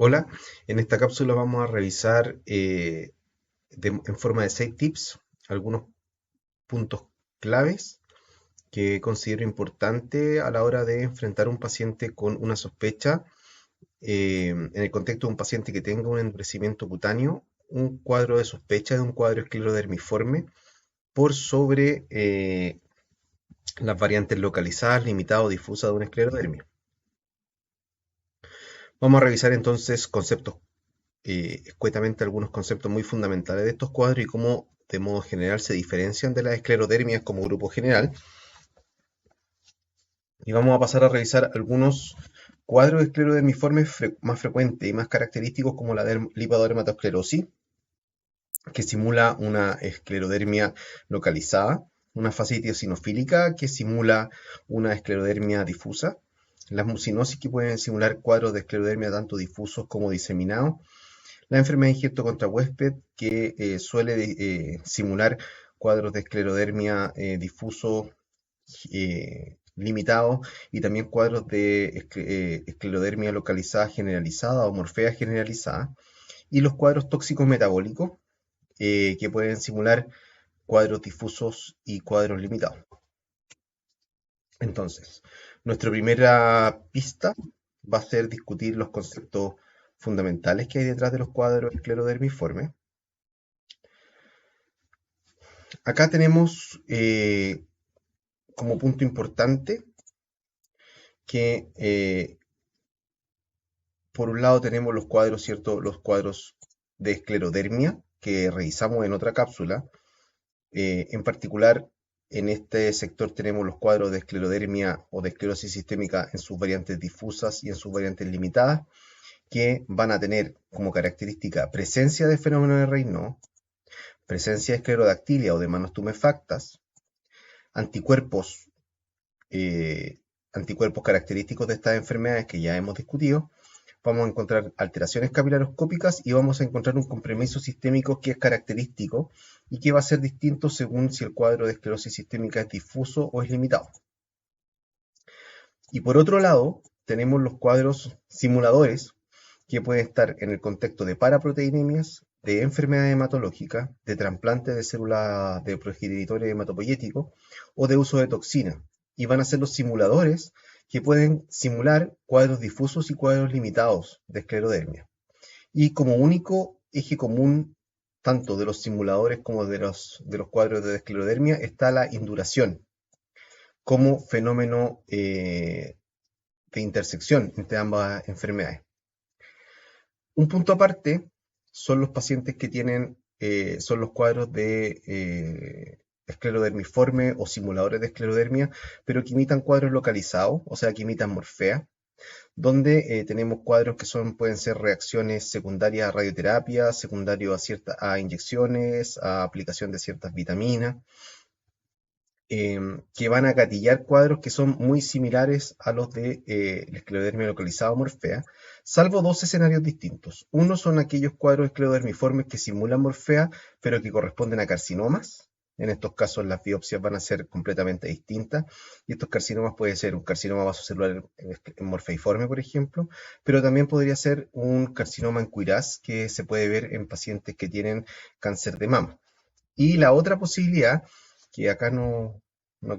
Hola, en esta cápsula vamos a revisar en forma de 6 tips algunos puntos claves que considero importante a la hora de enfrentar a un paciente con una sospecha en el contexto de un paciente que tenga un endurecimiento cutáneo, un cuadro de sospecha de un cuadro esclerodermiforme por sobre las variantes localizadas, limitadas o difusas de una esclerodermia. Vamos a revisar entonces conceptos escuetamente algunos conceptos muy fundamentales de estos cuadros y cómo de modo general se diferencian de las esclerodermias como grupo general. Y vamos a pasar a revisar algunos cuadros esclerodermiformes más frecuentes y más característicos como la lipodermatosclerosis, que simula una esclerodermia localizada, una fascitis eosinofílica que simula una esclerodermia difusa, las mucinosis que pueden simular cuadros de esclerodermia tanto difusos como diseminados, la enfermedad de injerto contra huésped, que suele simular cuadros de esclerodermia difuso limitados y también cuadros de esclerodermia localizada generalizada o morfea generalizada, y los cuadros tóxicos metabólicos, que pueden simular cuadros difusos y cuadros limitados. Entonces, nuestra primera pista va a ser discutir los conceptos fundamentales que hay detrás de los cuadros esclerodermiformes. Acá tenemos como punto importante que por un lado tenemos los cuadros, ¿cierto? Los cuadros de esclerodermia que revisamos en otra cápsula. En particular, en este sector tenemos los cuadros de esclerodermia o de esclerosis sistémica en sus variantes difusas y en sus variantes limitadas, que van a tener como característica presencia de fenómeno de Raynaud, presencia de esclerodactilia o de manos tumefactas, anticuerpos, eh, anticuerpos característicos de estas enfermedades que ya hemos discutido. Vamos a encontrar alteraciones capilaroscópicas y vamos a encontrar un compromiso sistémico que es característico y que va a ser distinto según si el cuadro de esclerosis sistémica es difuso o es limitado. Y por otro lado, tenemos los cuadros simuladores que pueden estar en el contexto de paraproteinemias, de enfermedad hematológica, de trasplante de células de progenitores hematopoyéticos o de uso de toxina. Y van a ser los simuladores que pueden simular cuadros difusos y cuadros limitados de esclerodermia. Y como único eje común, tanto de los simuladores como de los cuadros de esclerodermia, está la induración como fenómeno de intersección entre ambas enfermedades. Un punto aparte son los pacientes que tienen, son los cuadros de esclerodermiforme o simuladores de esclerodermia, pero que imitan cuadros localizados, o sea, que imitan morfea, donde tenemos cuadros que pueden ser reacciones secundarias a radioterapia, secundarios a inyecciones, a aplicación de ciertas vitaminas, que van a gatillar cuadros que son muy similares a los de la esclerodermia localizada o morfea, salvo dos escenarios distintos. Uno son aquellos cuadros esclerodermiformes que simulan morfea, pero que corresponden a carcinomas. En estos casos las biopsias van a ser completamente distintas y estos carcinomas puede ser un carcinoma vasocelular morfeiforme, por ejemplo, pero también podría ser un carcinoma en Cuiraz que se puede ver en pacientes que tienen cáncer de mama. Y la otra posibilidad, que acá no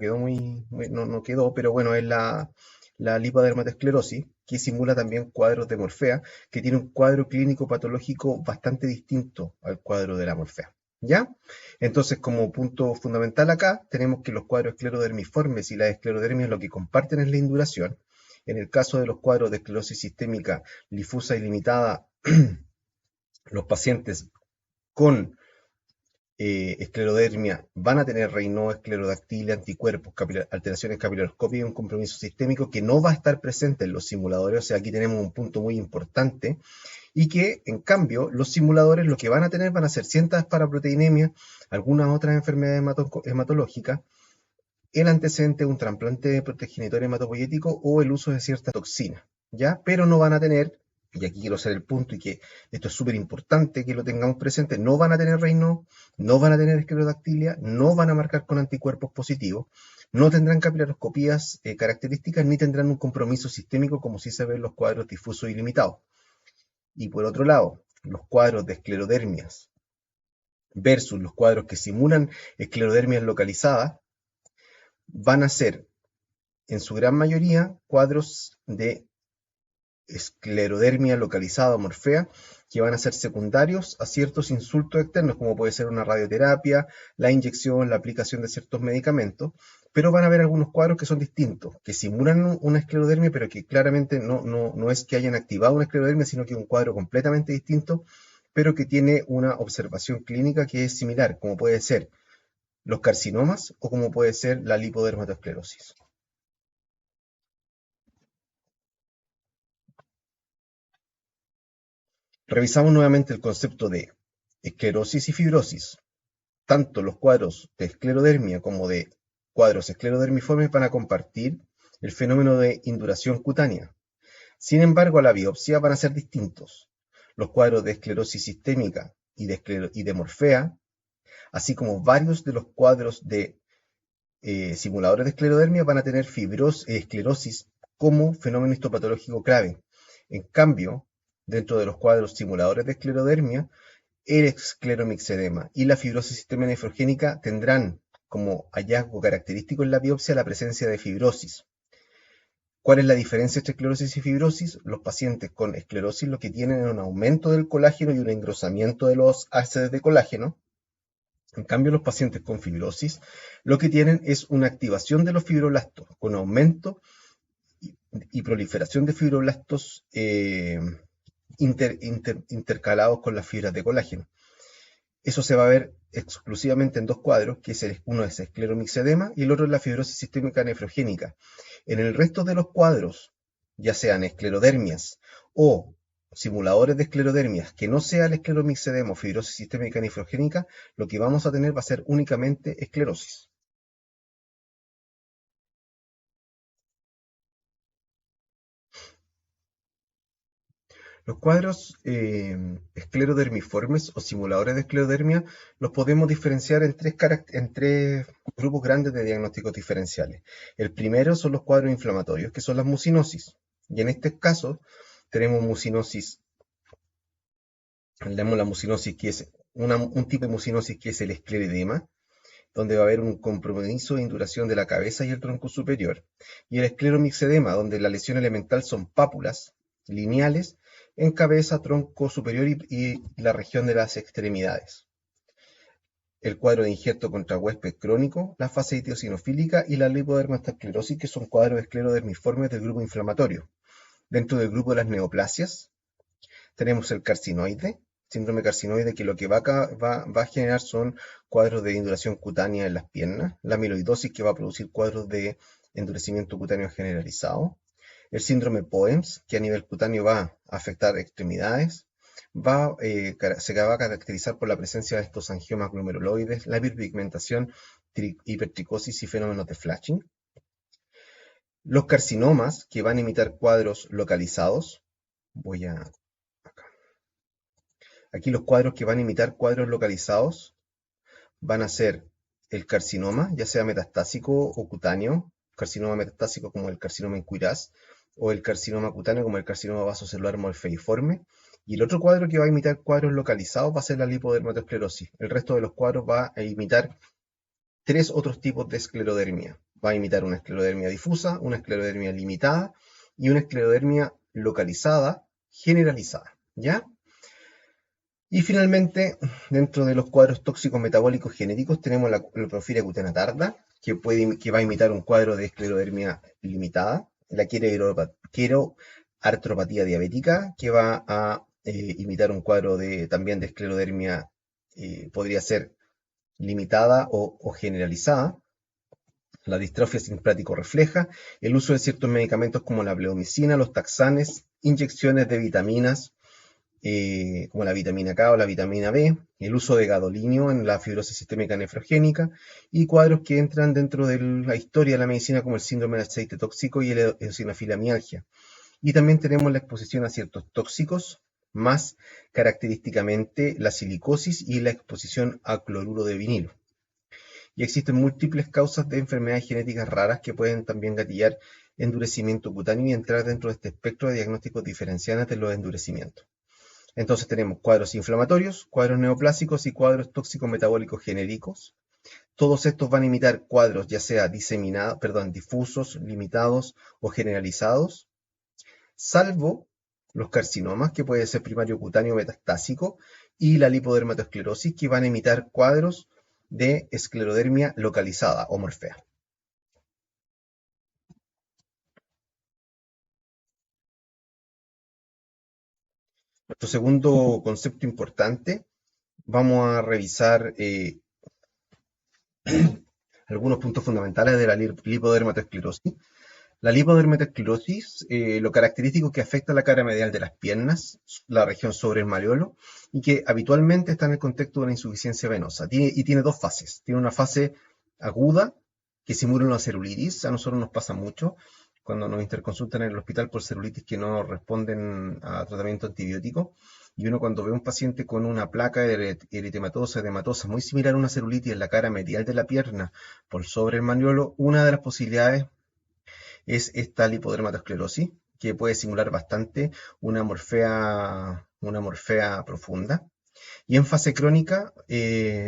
quedó no quedó, pero bueno, es la lipodermatosclerosis, que simula también cuadros de morfea, que tiene un cuadro clínico patológico bastante distinto al cuadro de la morfea. ¿Ya? Entonces, como punto fundamental acá, tenemos que los cuadros esclerodermiformes y la esclerodermia lo que comparten es la induración. En el caso de los cuadros de esclerosis sistémica difusa y limitada, los pacientes con esclerodermia van a tener Raynaud, esclerodactilia, anticuerpos, alteraciones capilaroscópicas y un compromiso sistémico que no va a estar presente en los simuladores. O sea, aquí tenemos un punto muy importante y que, en cambio, los simuladores lo que van a tener van a ser ciertas paraproteinemias, algunas otras enfermedades hematológicas, el antecedente de un trasplante de progenitor hematopoyético o el uso de cierta toxina, ¿ya? Pero no van a tener, y aquí quiero hacer el punto y que esto es súper importante que lo tengamos presente, no van a tener Raynaud, no van a tener esclerodactilia, no van a marcar con anticuerpos positivos, no tendrán capilaroscopías características ni tendrán un compromiso sistémico como si se ven los cuadros difusos y limitados. Y por otro lado, los cuadros de esclerodermias versus los cuadros que simulan esclerodermias localizadas van a ser, en su gran mayoría, cuadros de esclerodermia localizada o morfea que van a ser secundarios a ciertos insultos externos, como puede ser una radioterapia, la inyección, la aplicación de ciertos medicamentos, pero van a haber algunos cuadros que son distintos, que simulan una esclerodermia, pero que claramente no es que hayan activado una esclerodermia, sino que es un cuadro completamente distinto, pero que tiene una observación clínica que es similar, como puede ser los carcinomas o como puede ser la lipodermatoesclerosis. Revisamos nuevamente el concepto de esclerosis y fibrosis. Tanto los cuadros de esclerodermia como de cuadros esclerodermiformes van a compartir el fenómeno de induración cutánea. Sin embargo, a la biopsia van a ser distintos. Los cuadros de esclerosis sistémica y de morfea, así como varios de los cuadros de simuladores de esclerodermia, van a tener esclerosis como fenómeno histopatológico clave. En cambio, dentro de los cuadros simuladores de esclerodermia, el escleromixedema y la fibrosis sistémica nefrogénica tendrán como hallazgo característico en la biopsia la presencia de fibrosis. ¿Cuál es la diferencia entre esclerosis y fibrosis? Los pacientes con esclerosis lo que tienen es un aumento del colágeno y un engrosamiento de los ácidos de colágeno. En cambio, los pacientes con fibrosis lo que tienen es una activación de los fibroblastos, con aumento y proliferación de fibroblastos intercalados con las fibras de colágeno. Eso se va a ver exclusivamente en dos cuadros, que uno es escleromixedema y el otro es la fibrosis sistémica nefrogénica. En el resto de los cuadros, ya sean esclerodermias o simuladores de esclerodermias, que no sea el escleromixedema o fibrosis sistémica nefrogénica, lo que vamos a tener va a ser únicamente esclerosis. Los cuadros esclerodermiformes o simuladores de esclerodermia los podemos diferenciar en tres grupos grandes de diagnósticos diferenciales. El primero son los cuadros inflamatorios, que son las mucinosis. Y en este caso tenemos mucinosis, tenemos la mucinosis que es un tipo de mucinosis que es el escleredema, donde va a haber un compromiso de induración de la cabeza y el tronco superior, y el escleromixedema, donde la lesión elemental son pápulas lineales en cabeza, tronco superior y la región de las extremidades. El cuadro de injerto contra huésped crónico, la fase eosinofílica y la lipodermatosclerosis, que son cuadros esclerodermiformes del grupo inflamatorio. Dentro del grupo de las neoplasias tenemos el carcinoide, síndrome carcinoide, que lo que va a generar son cuadros de induración cutánea en las piernas, la amiloidosis, que va a producir cuadros de endurecimiento cutáneo generalizado, el síndrome POEMS, que a nivel cutáneo va a afectar extremidades, se va a caracterizar por la presencia de estos angiomas glomeruloides, la hiperpigmentación, hipertricosis y fenómenos de flashing. Los carcinomas, que van a imitar cuadros localizados, aquí los cuadros que van a imitar cuadros localizados van a ser el carcinoma, ya sea metastásico o cutáneo, carcinoma metastásico como el carcinoma en Cuiraz, o el carcinoma cutáneo como el carcinoma vasocelular morfeiforme. Y el otro cuadro que va a imitar cuadros localizados va a ser la lipodermatoesclerosis. El resto de los cuadros va a imitar tres otros tipos de esclerodermia. Va a imitar una esclerodermia difusa, una esclerodermia limitada y una esclerodermia localizada generalizada. ¿Ya? Y finalmente, dentro de los cuadros tóxicos metabólicos genéticos tenemos la porfiria cutánea tarda, que va a imitar un cuadro de esclerodermia limitada, la quiroartropatía diabética, que va a imitar un cuadro también de esclerodermia, podría ser limitada o generalizada, la distrofia simpático refleja, el uso de ciertos medicamentos como la bleomicina, los taxanes, inyecciones de vitaminas, como la vitamina K o la vitamina B, el uso de gadolinio en la fibrosis sistémica nefrogénica y cuadros que entran dentro de la historia de la medicina como el síndrome de aceite tóxico y el eosinofilamialgia. Y también tenemos la exposición a ciertos tóxicos, más característicamente la silicosis y la exposición a cloruro de vinilo. Y existen múltiples causas de enfermedades genéticas raras que pueden también gatillar endurecimiento cutáneo y entrar dentro de este espectro de diagnósticos diferenciales de los endurecimientos. Entonces tenemos cuadros inflamatorios, cuadros neoplásicos y cuadros tóxico-metabólicos genéricos. Todos estos van a imitar cuadros ya sea diseminados, perdón, difusos, limitados o generalizados, salvo los carcinomas, que puede ser primario cutáneo metastásico, y la lipodermatoesclerosis, que van a imitar cuadros de esclerodermia localizada o morfea. Nuestro segundo concepto importante, vamos a revisar algunos puntos fundamentales de la lipodermatoesclerosis. La lipodermatoesclerosis, lo característico es que afecta la cara medial de las piernas, la región sobre el malleolo, y que habitualmente está en el contexto de una insuficiencia venosa. Tiene dos fases. Tiene una fase aguda, que simula una celulitis. A nosotros nos pasa mucho cuando nos interconsultan en el hospital por celulitis que no responden a tratamiento antibiótico. Y uno cuando ve a un paciente con una placa eritematosa, edematosa, muy similar a una celulitis en la cara medial de la pierna por sobre el malleolo, una de las posibilidades es esta lipodermatoesclerosis, que puede simular bastante una morfea profunda. Y en fase crónica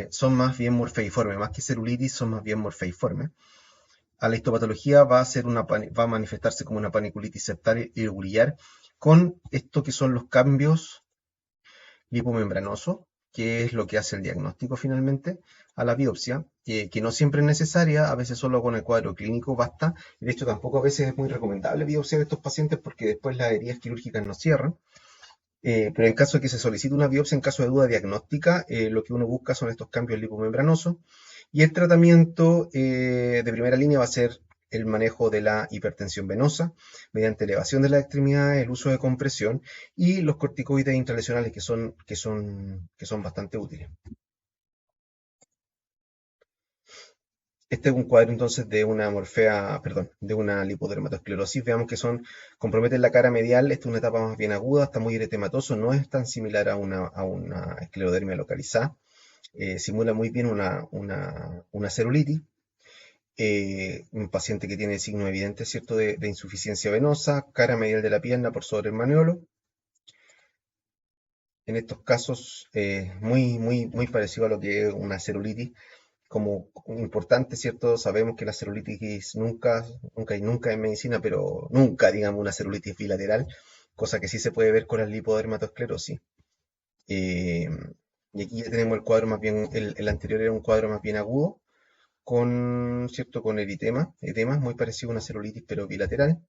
son más bien morfeiformes, más que celulitis, son más bien morfeiformes. A la histopatología va a manifestarse como una paniculitis septal irregular con esto que son los cambios lipomembranosos, que es lo que hace el diagnóstico finalmente a la biopsia, que no siempre es necesaria, a veces solo con el cuadro clínico basta, y de hecho tampoco a veces es muy recomendable biopsiar a estos pacientes porque después las heridas quirúrgicas no cierran. Pero en caso de que se solicite una biopsia, en caso de duda diagnóstica, lo que uno busca son estos cambios lipomembranosos. Y el tratamiento de primera línea va a ser el manejo de la hipertensión venosa mediante elevación de las extremidades, el uso de compresión y los corticoides intralesionales que son bastante útiles. Este es un cuadro entonces de una morfea, perdón, de una lipodermatoesclerosis. Veamos que comprometen la cara medial. Esta es una etapa más bien aguda, está muy eritematoso, no es tan similar a una esclerodermia localizada. Simula muy bien una celulitis. Un paciente que tiene signo evidente, ¿cierto?, de insuficiencia venosa, cara medial de la pierna por sobre el maneolo. En estos casos, muy parecido a lo que es una celulitis. Como importante, ¿cierto? Sabemos que la celulitis nunca en medicina, pero nunca, digamos, una celulitis bilateral, cosa que sí se puede ver con la lipodermatoesclerosis. Eh, y aquí ya tenemos el cuadro más bien, el anterior era un cuadro más bien agudo, ¿cierto? Con edemas, muy parecido a una celulitis, pero bilateral.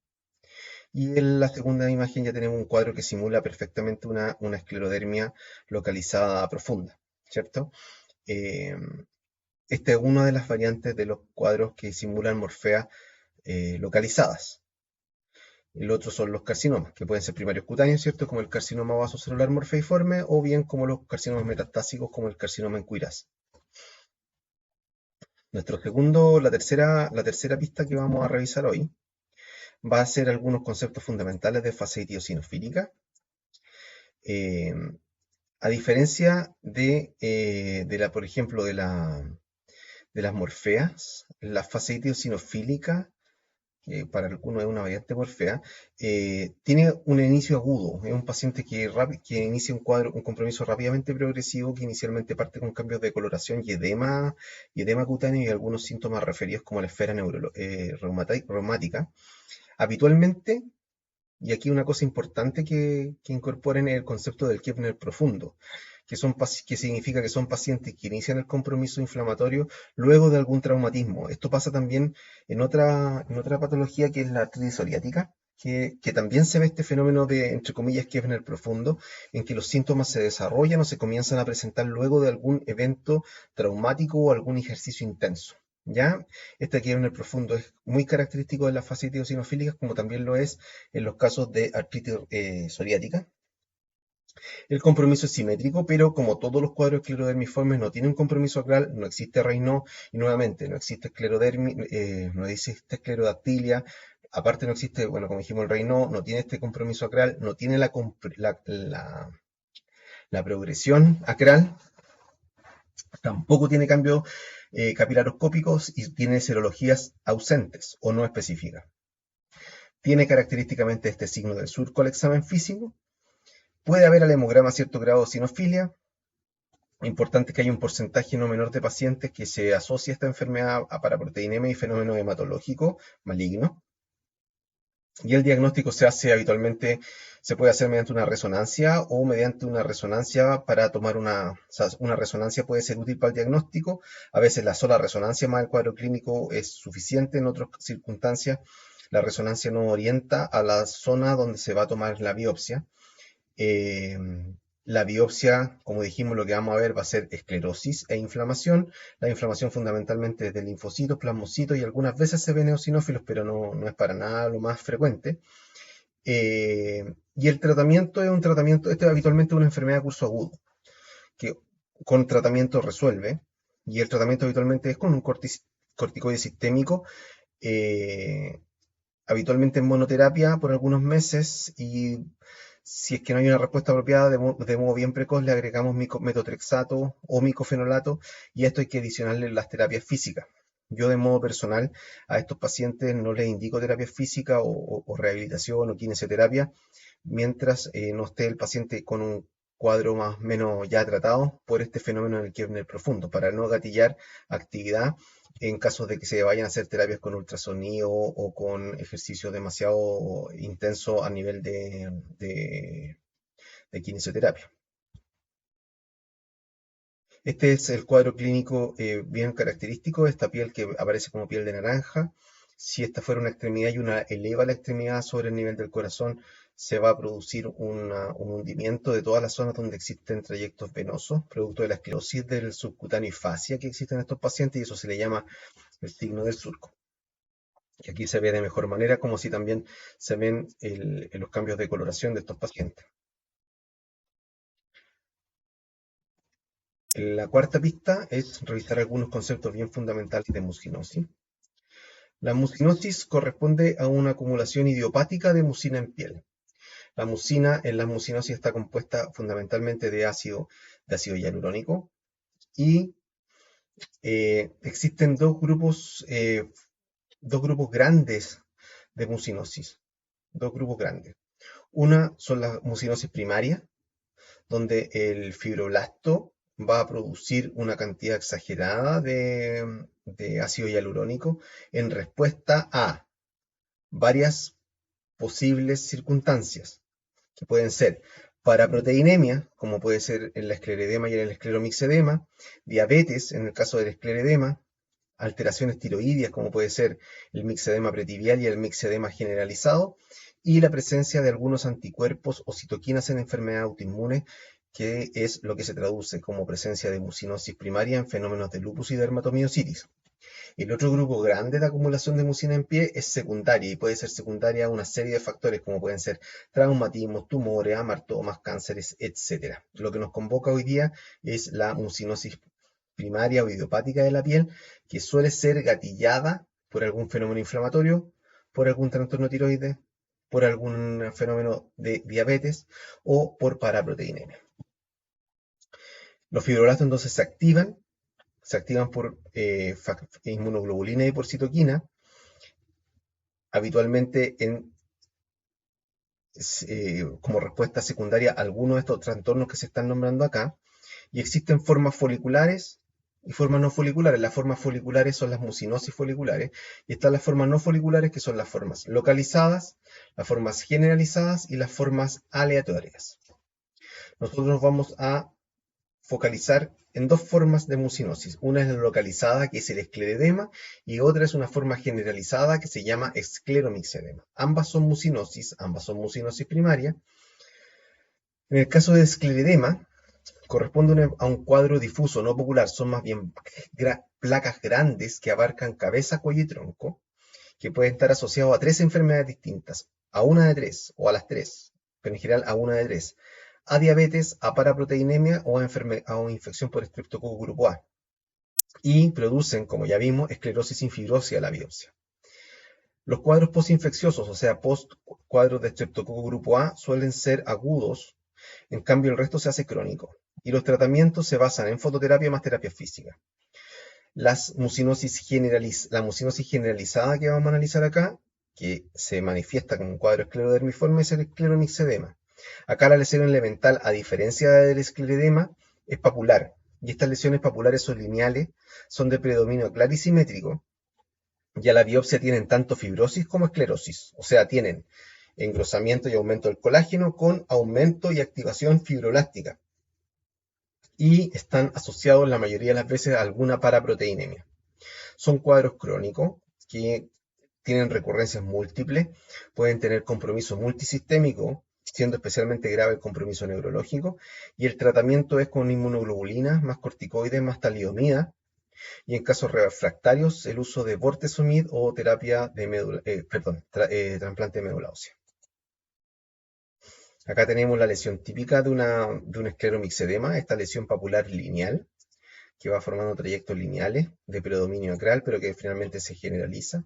Y en la segunda imagen ya tenemos un cuadro que simula perfectamente una esclerodermia localizada profunda, ¿cierto? Eh, Esta es una de las variantes de los cuadros que simulan morfeas localizadas. El otro son los carcinomas, que pueden ser primarios cutáneos, ¿cierto? Como el carcinoma vasocelular morfeiforme, o bien como los carcinomas metastásicos, como el carcinoma en Cuiras. La tercera pista que vamos a revisar hoy va a ser algunos conceptos fundamentales de fasciitis eosinofílica. Eh, a diferencia por ejemplo, de las morfeas, la fasciitis eosinofílica, que para algunos es una variante morfea, tiene un inicio agudo. Es un paciente que inicia un compromiso rápidamente progresivo, que inicialmente parte con cambios de coloración y edema cutáneo y algunos síntomas referidos como la esfera reumática. Habitualmente, y aquí una cosa importante que incorporen es el concepto del Kepner profundo, que significa que son pacientes que inician el compromiso inflamatorio luego de algún traumatismo. Esto pasa también en otra patología que es la artritis psoriática, que también se ve este fenómeno de, entre comillas, Kepner profundo, en que los síntomas se desarrollan o se comienzan a presentar luego de algún evento traumático o algún ejercicio intenso. ¿Ya? Este Kepner profundo es muy característico de las fascitis eosinofílicas, como también lo es en los casos de artritis psoriática. El compromiso es simétrico, pero como todos los cuadros esclerodermiformes no tienen un compromiso acral, no existe Raynaud, y nuevamente no existe no existe esclerodactilia, aparte no existe, bueno, como dijimos, el Raynaud no tiene este compromiso acral, no tiene la progresión acral, tampoco tiene cambios capilaroscópicos y tiene serologías ausentes o no específicas. Tiene característicamente este signo del surco al examen físico, Puede haber al hemograma cierto grado de sinofilia. Importante que haya un porcentaje no menor de pacientes que se asocia esta enfermedad a paraproteinemia y fenómeno hematológico maligno. Y el diagnóstico se hace habitualmente, se puede hacer mediante una resonancia o mediante una resonancia para tomar o sea, una resonancia puede ser útil para el diagnóstico. A veces la sola resonancia más el cuadro clínico es suficiente. En otras circunstancias, la resonancia nos orienta a la zona donde se va a tomar la biopsia. Eh, la biopsia, como dijimos, lo que vamos a ver va a ser esclerosis e inflamación. La inflamación fundamentalmente es de linfocitos, plasmocitos y algunas veces se ven eosinófilos, pero no es para nada lo más frecuente. Y el tratamiento es un tratamiento, este es habitualmente una enfermedad de curso agudo, que con tratamiento resuelve. Y el tratamiento habitualmente es con un corticoide sistémico, eh, habitualmente en monoterapia por algunos meses, y si es que no hay una respuesta apropiada, de modo bien precoz, le agregamos metotrexato o micofenolato, y a esto hay que adicionarle las terapias físicas. Yo de modo personal a estos pacientes no les indico terapia física o rehabilitación o kinesioterapia mientras no esté el paciente con un cuadro más o menos ya tratado por este fenómeno en el Kirchner profundo, para no gatillar actividad en casos de que se vayan a hacer terapias con ultrasonido o con ejercicio demasiado intenso a nivel de kinesioterapia. Este es el cuadro clínico bien característico, esta piel que aparece como piel de naranja. Si esta fuera una extremidad y una eleva la extremidad sobre el nivel del corazón, se va a producir un hundimiento de todas las zonas donde existen trayectos venosos, producto de la esclerosis del subcutáneo y fascia que existen en estos pacientes, y eso se le llama el signo del surco. Y aquí se ve de mejor manera, como si también se ven los cambios de coloración de estos pacientes. La cuarta pista es revisar algunos conceptos bien fundamentales de mucinosis. La mucinosis corresponde a una acumulación idiopática de mucina en piel. La mucina en la mucinosis está compuesta fundamentalmente de ácido hialurónico, y existen dos grupos grandes de mucinosis. Dos grupos grandes. Una son las mucinosis primarias, donde el fibroblasto va a producir una cantidad exagerada de ácido hialurónico en respuesta a varias posibles circunstancias, que pueden ser paraproteinemia, como puede ser en la escleredema y en el escleromixedema, diabetes en el caso del escleredema, alteraciones tiroideas, como puede ser el mixedema pretibial y el mixedema generalizado, y la presencia de algunos anticuerpos o citoquinas en enfermedades autoinmunes, que es lo que se traduce como presencia de mucinosis primaria en fenómenos de lupus y dermatomiositis. El otro grupo grande de acumulación de mucina en pie es secundaria, y puede ser secundaria a una serie de factores como pueden ser traumatismos, tumores, amartomas, cánceres, etc. Lo que nos convoca hoy día es la mucinosis primaria o idiopática de la piel, que suele ser gatillada por algún fenómeno inflamatorio, por algún trastorno tiroides, por algún fenómeno de diabetes o por paraproteinemia. Los fibroblastos entonces se activan por inmunoglobulina y por citoquina, habitualmente como respuesta secundaria a algunos de estos trastornos que se están nombrando acá, y existen formas foliculares y formas no foliculares. Las formas foliculares son las mucinosis foliculares, y están las formas no foliculares, que son las formas localizadas, las formas generalizadas y las formas aleatorias. Nosotros nos vamos a focalizar en dos formas de mucinosis. Una es la localizada, que es el escleredema, y otra es una forma generalizada que se llama escleromixedema. Ambas son mucinosis primaria. En el caso de escleredema, corresponde a un cuadro difuso, no popular, son más bien placas grandes que abarcan cabeza, cuello y tronco, que pueden estar asociados a tres enfermedades distintas, a una de tres o a las tres, pero en general a una de tres: a diabetes, a paraproteinemia o a infección por estreptococo grupo A, y producen, como ya vimos, esclerosis sin fibrosis a la biopsia. Los cuadros postinfecciosos, o sea, post-cuadros de estreptococo grupo A, suelen ser agudos, en cambio el resto se hace crónico, y los tratamientos se basan en fototerapia más terapia física. La mucinosis generalizada que vamos a analizar acá, que se manifiesta como un cuadro esclerodermiforme, es el escleromixedema. Acá la lesión elemental, a diferencia del esclerodema, es papular. Y estas lesiones papulares son lineales, son de predominio clarisimétrico, y a la biopsia tienen tanto fibrosis como esclerosis. O sea, tienen engrosamiento y aumento del colágeno con aumento y activación fibroblástica. Y están asociados la mayoría de las veces a alguna paraproteinemia. Son cuadros crónicos que tienen recurrencias múltiples, pueden tener compromiso multisistémico, siendo especialmente grave el compromiso neurológico, y el tratamiento es con inmunoglobulinas, más corticoides, más talidomida, y en casos refractarios el uso de bortezomib o terapia de trasplante de médula ósea. Acá tenemos la lesión típica de un escleromixedema, esta lesión papular lineal, que va formando trayectos lineales de predominio acral, pero que finalmente se generaliza.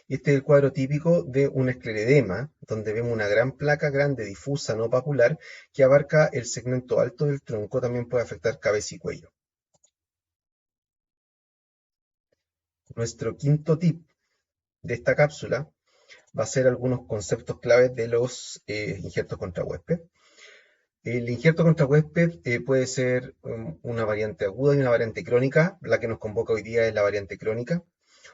Y este es el cuadro típico de un esclerodema, donde vemos una gran placa grande, difusa, no papular, que abarca el segmento alto del tronco, también puede afectar cabeza y cuello. Nuestro quinto tip de esta cápsula va a ser algunos conceptos claves de los injertos contra huésped. El injerto contra huésped puede ser una variante aguda y una variante crónica. La que nos convoca hoy día es la variante crónica.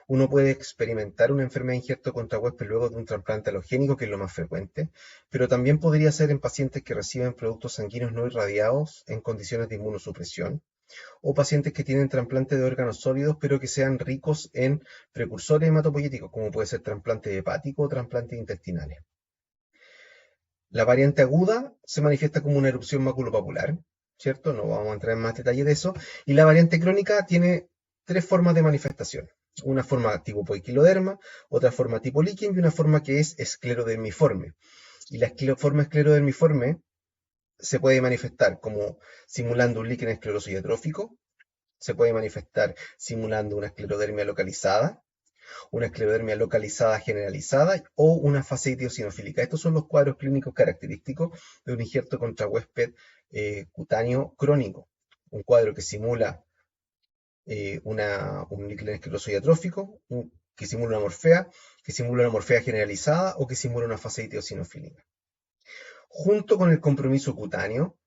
Uno puede experimentar una enfermedad de injerto contra huésped luego de un trasplante halogénico, que es lo más frecuente, pero también podría ser en pacientes que reciben productos sanguíneos no irradiados en condiciones de inmunosupresión, o pacientes que tienen trasplante de órganos sólidos, pero que sean ricos en precursores hematopoyéticos, como puede ser trasplante hepático o trasplantes intestinales. La variante aguda se manifiesta como una erupción maculopapular, ¿cierto? No vamos a entrar en más detalle de eso. Y la variante crónica tiene tres formas de manifestación. Una forma tipo poiquiloderma, otra forma tipo líquen y una forma que es esclerodermiforme. Y la forma esclerodermiforme se puede manifestar como simulando un líquen escleroso y atrófico, se puede manifestar simulando una esclerodermia localizada, una esclerodermia localizada generalizada o una fascitis eosinofílica. Estos son los cuadros clínicos característicos de un injerto contra huésped cutáneo crónico. Un cuadro que simula un líquen escleroso y atrófico, que simula una morfea generalizada o que simula una fascitis eosinofílica. Junto con el compromiso cutáneo,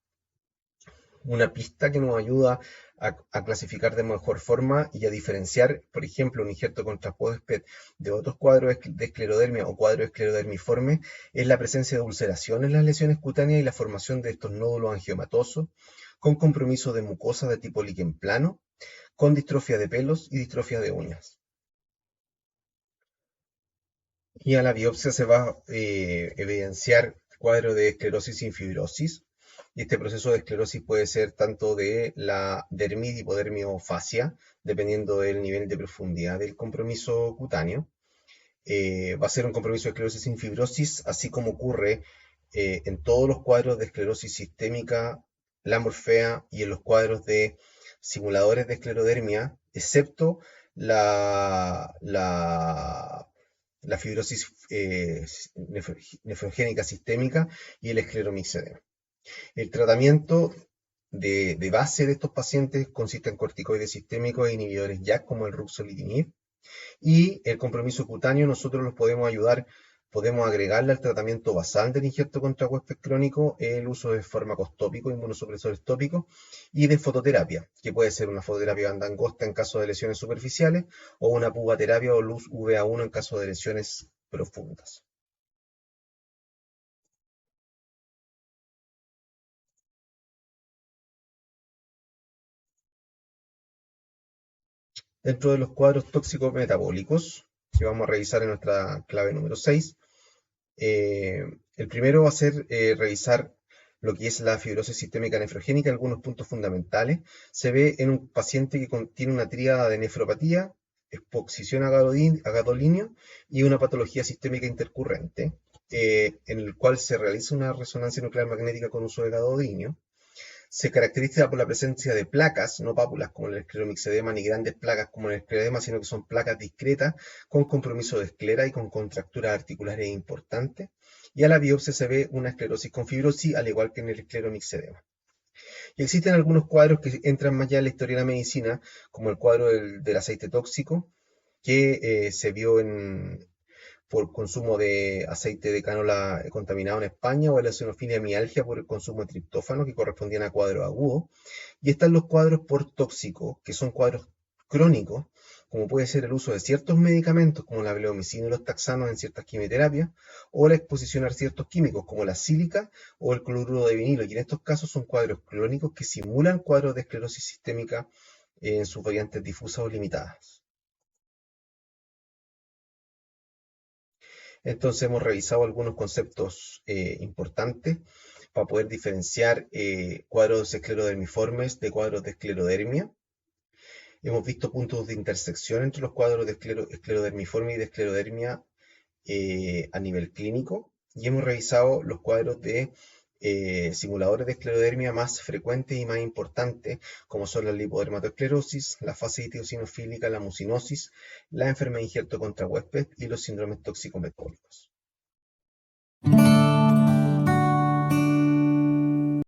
una pista que nos ayuda a clasificar de mejor forma y a diferenciar, por ejemplo, un injerto contra huésped de otros cuadros de esclerodermia o cuadros esclerodermiformes, es la presencia de ulceración en las lesiones cutáneas y la formación de estos nódulos angiomatosos, con compromiso de mucosa de tipo líquen plano, con distrofia de pelos y distrofia de uñas. Y a la biopsia se va a evidenciar cuadro de esclerosis sin fibrosis. Y este proceso de esclerosis puede ser tanto de la dermis hipodermio-fascia, dependiendo del nivel de profundidad del compromiso cutáneo. Va a ser un compromiso de esclerosis sin fibrosis, así como ocurre en todos los cuadros de esclerosis sistémica, la morfea y en los cuadros de simuladores de esclerodermia, excepto la fibrosis nefrogénica sistémica y el escleromixedema. El tratamiento de base de estos pacientes consiste en corticoides sistémicos e inhibidores JAK como el ruxolitinib, y el compromiso cutáneo nosotros los podemos ayudar, podemos agregarle al tratamiento basal del injerto contra huésped crónico el uso de fármacos tópicos, inmunosupresores tópicos y de fototerapia, que puede ser una fototerapia banda angosta en caso de lesiones superficiales o una pubaterapia o luz UVA1 en caso de lesiones profundas. Dentro de los cuadros tóxicos metabólicos, que vamos a revisar en nuestra clave número 6, el primero va a ser revisar lo que es la fibrosis sistémica nefrogénica, algunos puntos fundamentales. Se ve en un paciente que tiene una tríada de nefropatía, exposición a gadolinio y una patología sistémica intercurrente, en el cual se realiza una resonancia nuclear magnética con uso de gadolinio. Se caracteriza por la presencia de placas, no pápulas como el escleromixedema, ni grandes placas como el esclerodema, sino que son placas discretas con compromiso de esclera y con contracturas articulares importantes. Y a la biopsia se ve una esclerosis con fibrosis, al igual que en el escleromixedema. Y existen algunos cuadros que entran más allá en la historia de la medicina, como el cuadro del aceite tóxico, que se vio por consumo de aceite de cánola contaminado en España, o la eosinofilia mialgia por el consumo de triptófano, que correspondían a cuadros agudos. Y están los cuadros por tóxico, que son cuadros crónicos, como puede ser el uso de ciertos medicamentos, como la bleomicina y los taxanos en ciertas quimioterapias, o la exposición a ciertos químicos, como la sílica o el cloruro de vinilo. Y en estos casos son cuadros crónicos que simulan cuadros de esclerosis sistémica en sus variantes difusas o limitadas. Entonces hemos revisado algunos conceptos importantes para poder diferenciar cuadros esclerodermiformes de cuadros de esclerodermia. Hemos visto puntos de intersección entre los cuadros de esclerodermiforme y de esclerodermia a nivel clínico, y hemos revisado los cuadros de simuladores de esclerodermia más frecuentes y más importantes, como son la lipodermatoesclerosis, la fasciitis eosinofílica, la mucinosis, la enfermedad injerto contra huésped y los síndromes tóxico-metabólicos.